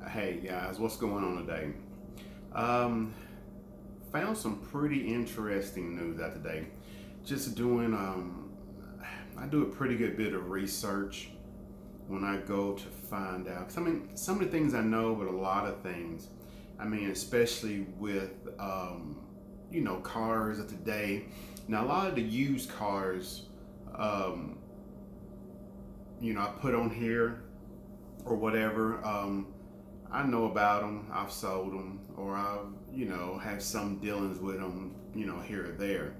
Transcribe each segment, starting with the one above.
Hey guys, what's going on today? Found some pretty interesting news out today. Just doing, I do a pretty good bit of research when I go to find out. 'Cause I mean, some of the things I know, but a lot of things, I mean, especially with, cars of today. Now, a lot of the used cars, I put on here or whatever. I know about them, I've sold them, or I've, have some dealings with them, here or there.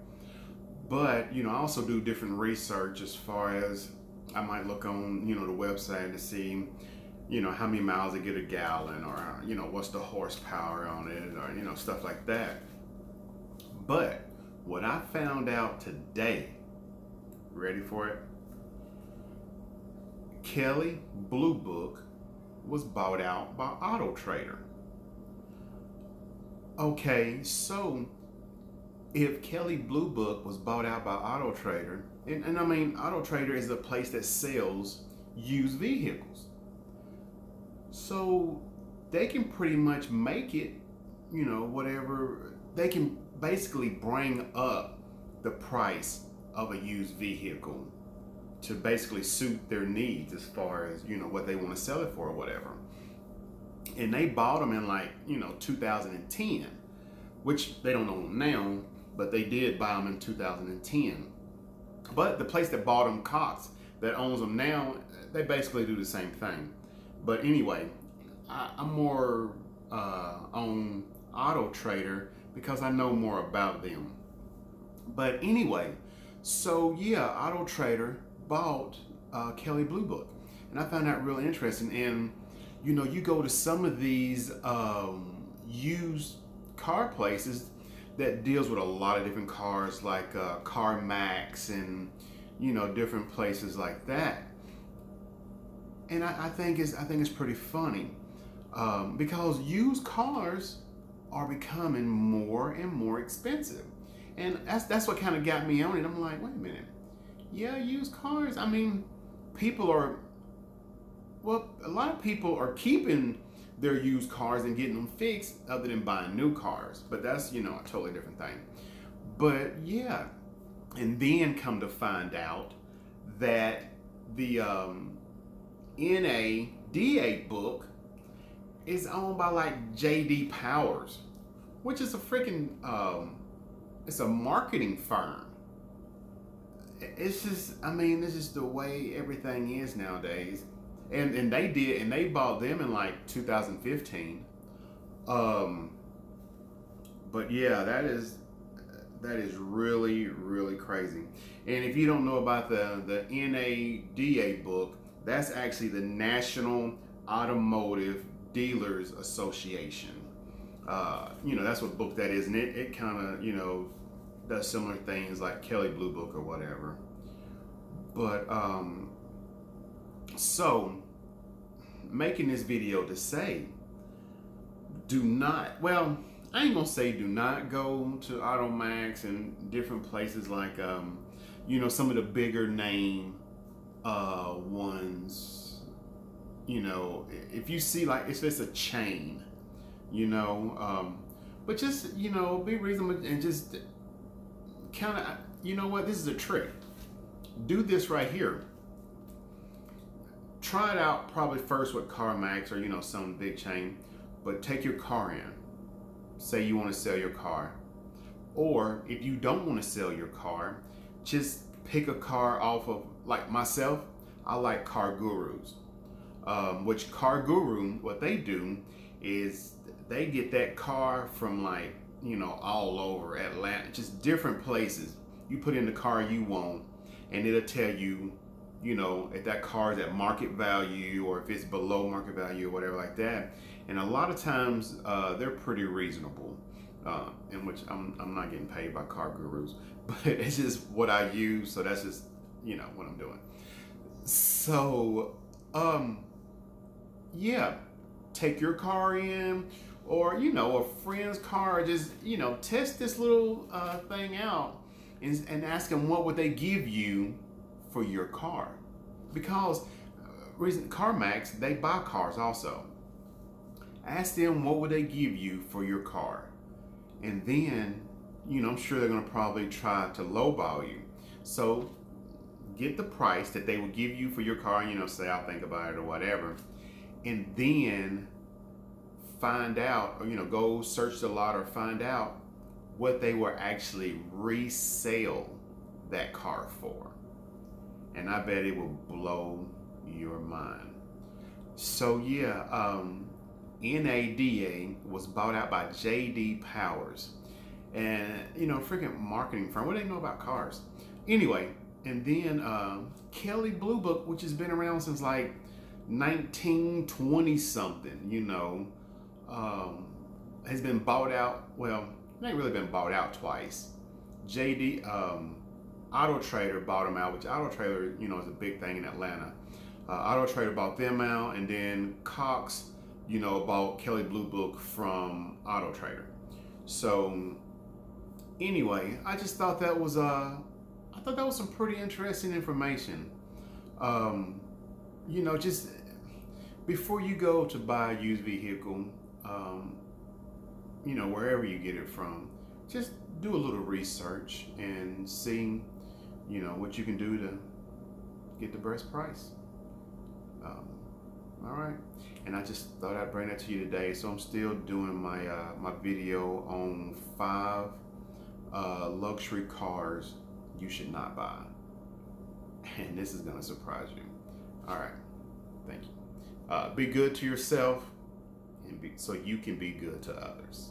But, I also do different research as far as I might look on, the website to see, how many miles they get a gallon, or, what's the horsepower on it, or, stuff like that. But what I found out today, ready for it? Kelley Blue Book was bought out by Auto Trader. Okay, so if Kelley Blue Book was bought out by Auto Trader, and I mean, Auto Trader is a place that sells used vehicles. So they can pretty much make it, whatever, they can basically bring up the price of a used vehicle to basically suit their needs as far as, what they want to sell it for or whatever. And they bought them in 2010, which they don't own them now, but they did buy them in 2010. But the place that bought them, Cox, that owns them now, they basically do the same thing. But anyway, I'm more on Auto Trader because I know more about them. But anyway, so yeah, Auto Trader bought Kelley Blue Book, and I found that really interesting. And you go to some of these used car places that deals with a lot of different cars, like CarMax and different places like that. And I think it's pretty funny because used cars are becoming more and more expensive, and that's what kind of got me on it. I'm like, wait a minute. Yeah, used cars. I mean, a lot of people are keeping their used cars and getting them fixed other than buying new cars. But that's, a totally different thing. But yeah, and then come to find out that the NADA book is owned by like JD Powers, which is a freaking, it's a marketing firm. It's just, I mean, this is the way everything is nowadays. And they bought them in like 2015. But yeah, that is really, really crazy. And if you don't know about the NADA book, that's actually the National Automotive Dealers Association. That's what book that is, and it kind of, does similar things like Kelley Blue Book or whatever. But so making this video to say, do not, well, I ain't gonna say do not go to AutoMax and different places like some of the bigger name ones. If you see, like, if it's a chain, but just be reasonable and just kind of, what, this is a trick. Do this right here. Try it out probably first with CarMax or some big chain, but take your car in. Say you want to sell your car, or if you don't want to sell your car, just pick a car off of, like myself, I like Car Gurus, which Car Guru, what they do is they get that car from like all over Atlanta, just different places. You put in the car you want, and it'll tell you, if that car is at market value or if it's below market value or whatever like that. And a lot of times they're pretty reasonable, in which I'm not getting paid by Car Gurus, but it's just what I use. So that's just, what I'm doing. So, yeah, take your car in, or, a friend's car, just, test this little thing out and ask them what would they give you for your car. Because CarMax, they buy cars also. Ask them what would they give you for your car. And then, you know, I'm sure they're gonna probably try to lowball you. So get the price that they will give you for your car, you know, say I'll think about it or whatever. And then find out, or, you know, go search the lot or find out what they will actually resell that car for. And I bet it will blow your mind. So yeah, NADA was bought out by J.D. Powers, and you know, freaking marketing firm. What do they know about cars? Anyway, and then Kelley Blue Book, which has been around since like 1920 something, you know, has been bought out. Well, it ain't really been bought out twice. JD Auto Trader bought them out, which Auto Trader, you know, is a big thing in Atlanta. Auto Trader bought them out, and then Cox, you know, bought Kelley Blue Book from Auto Trader. So anyway, I just thought that was some pretty interesting information. You know, just before you go to buy a used vehicle, you know, wherever you get it from, just do a little research and see, you know, what you can do to get the best price. All right, and I just thought I'd bring that to you today. So I'm still doing my my video on 5 luxury cars you should not buy, and this is gonna surprise you. All right, thank you. Be good to yourself, and so you can be good to others.